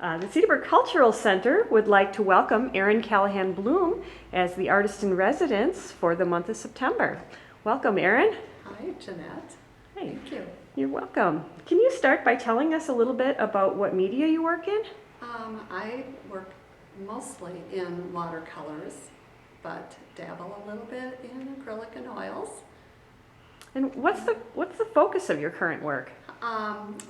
The Cedarburg Cultural Center would like to welcome Erin Callahan-Bloom as the artist in residence for the month of September. Welcome, Erin. Hi, Jeanette. Hi. Thank you. You're welcome. Can you start by telling us a little bit about what media you work in? I work mostly in watercolors, but dabble a little bit in acrylic and oils. And what's the focus of your current work?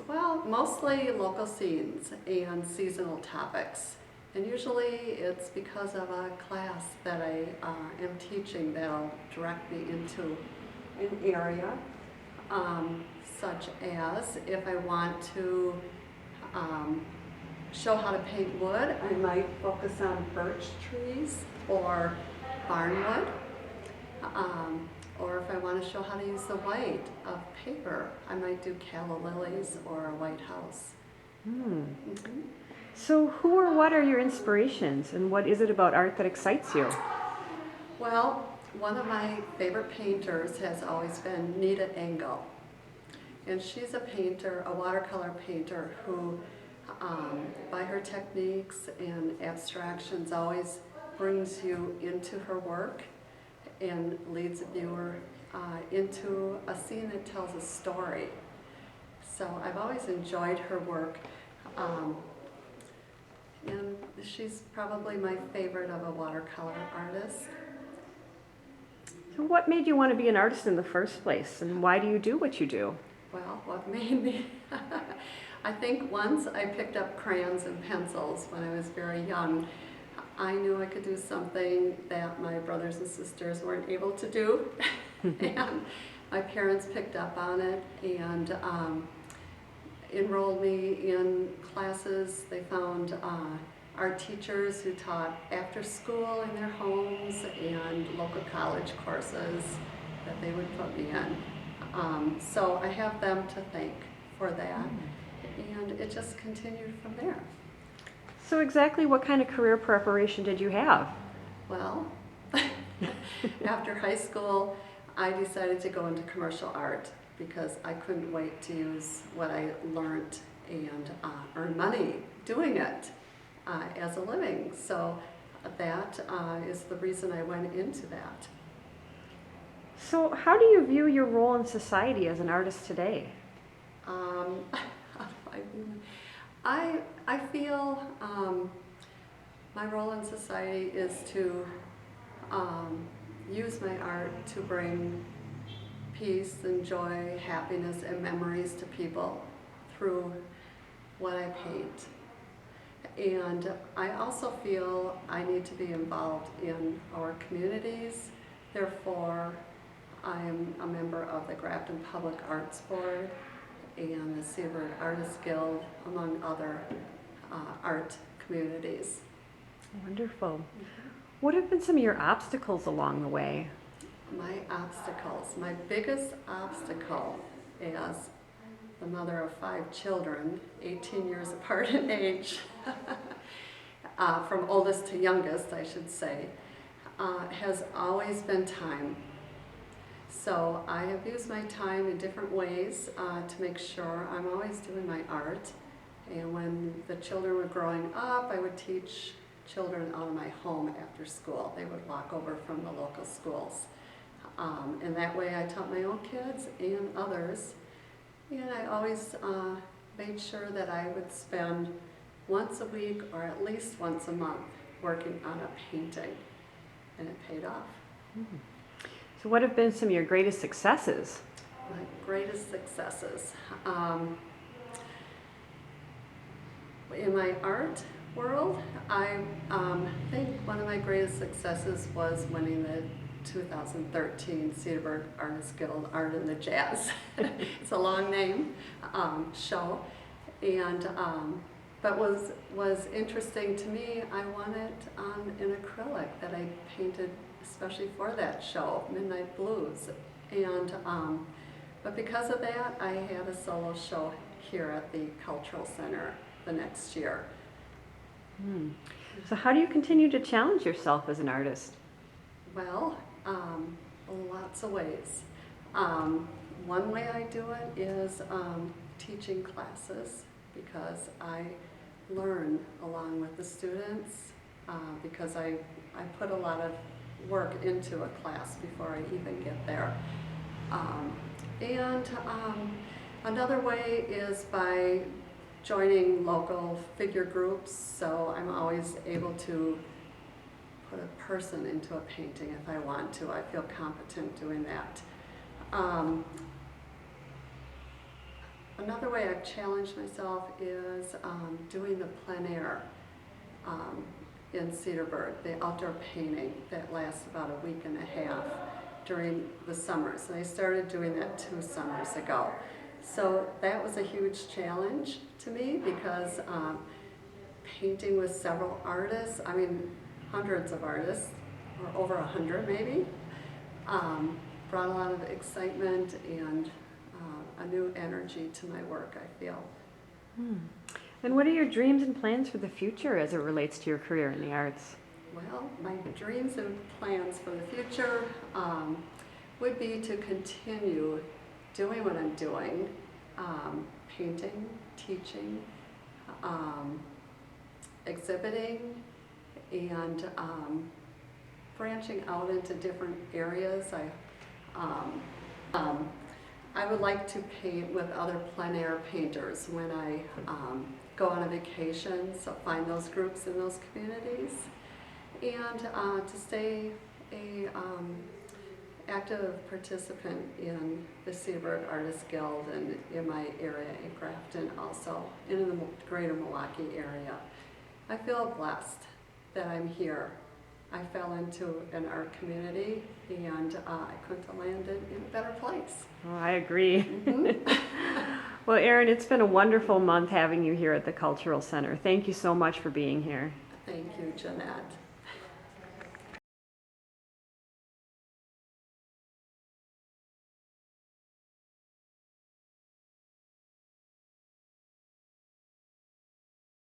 Well, mostly local scenes and seasonal topics. And usually it's because of a class that I am teaching that'll direct me into an area, such as if I want to show how to paint wood, I might focus on birch trees or barnwood. Or if I want to show how to use the white of paper, I might do calla lilies or a white house. So who or what are your inspirations, and what is it about art that excites you? Well, one of my favorite painters has always been Nita Engel. And she's a painter, a watercolor painter who, by her techniques and abstractions, always brings you into her work and leads a viewer into a scene that tells a story. So I've always enjoyed her work, and she's probably my favorite of a watercolor artist. So what made you want to be an artist in the first place, and why do you do what you do? Well, what made me? I think once I picked up crayons and pencils when I was very young, I knew I could do something that my brothers and sisters weren't able to do. And my parents picked up on it and enrolled me in classes. They found art teachers who taught after school in their homes and local college courses that they would put me in. So I have them to thank for that. And it just continued from there. So exactly what kind of career preparation did you have? Well, after high school, I decided to go into commercial art because I couldn't wait to use what I learned and earn money doing it as a living. So that is the reason I went into that. So how do you view your role in society as an artist today? I feel my role in society is to use my art to bring peace and joy, happiness, and memories to people through what I paint. And I also feel I need to be involved in our communities. Therefore, I am a member of the Grafton Public Arts Board and the Cedarburg Artists Guild, among other art communities. Wonderful. What have been some of your obstacles along the way? My obstacles, my biggest obstacle as the mother of 5 children, 18 years apart in age, from oldest to youngest, I should say, has always been time. So I have used my time in different ways to make sure I'm always doing my art. And when the children were growing up, I would teach children out of my home after school. They would walk over from the local schools. And that way I taught my own kids and others. And I always made sure that I would spend once a week or at least once a month working on a painting. And it paid off. So what have been some of your greatest successes? My greatest successes. In my art world, I think one of my greatest successes was winning the 2013 Cedarburg Artists Guild Art in the Jazz. It's a long name show, and but was interesting to me. I won it on an acrylic that I painted especially for that show, Midnight Blues, and but because of that, I had a solo show here at the Cultural Center the next year. So how do you continue to challenge yourself as an artist? Well, lots of ways. One way I do it is teaching classes, because I learn along with the students because I put a lot of work into a class before I even get there. Another way is by joining local figure groups, so I'm always able to put a person into a painting if I want to. I feel competent doing that. Another way I've challenged myself is doing the plein air in Cedarburg, the outdoor painting that lasts about a week and a half during the summers. And I started doing that 2 summers ago. So that was a huge challenge to me because painting with several artists, I mean hundreds of artists, or over 100 maybe, brought a lot of excitement and a new energy to my work, I feel. And what are your dreams and plans for the future as it relates to your career in the arts? Well, my dreams and plans for the future would be to continue doing what I'm doing, painting, teaching, exhibiting, and branching out into different areas. I would like to paint with other plein air painters when I go on a vacation, so find those groups in those communities, and to stay a active participant in the Cedarburg Artists Guild and in my area in Grafton also, in the greater Milwaukee area. I feel blessed that I'm here. I fell into an art community and I couldn't have landed in a better place. Oh, I agree. Mm-hmm. Well, Erin, it's been a wonderful month having you here at the Cultural Center. Thank you so much for being here. Thank you, Jeanette.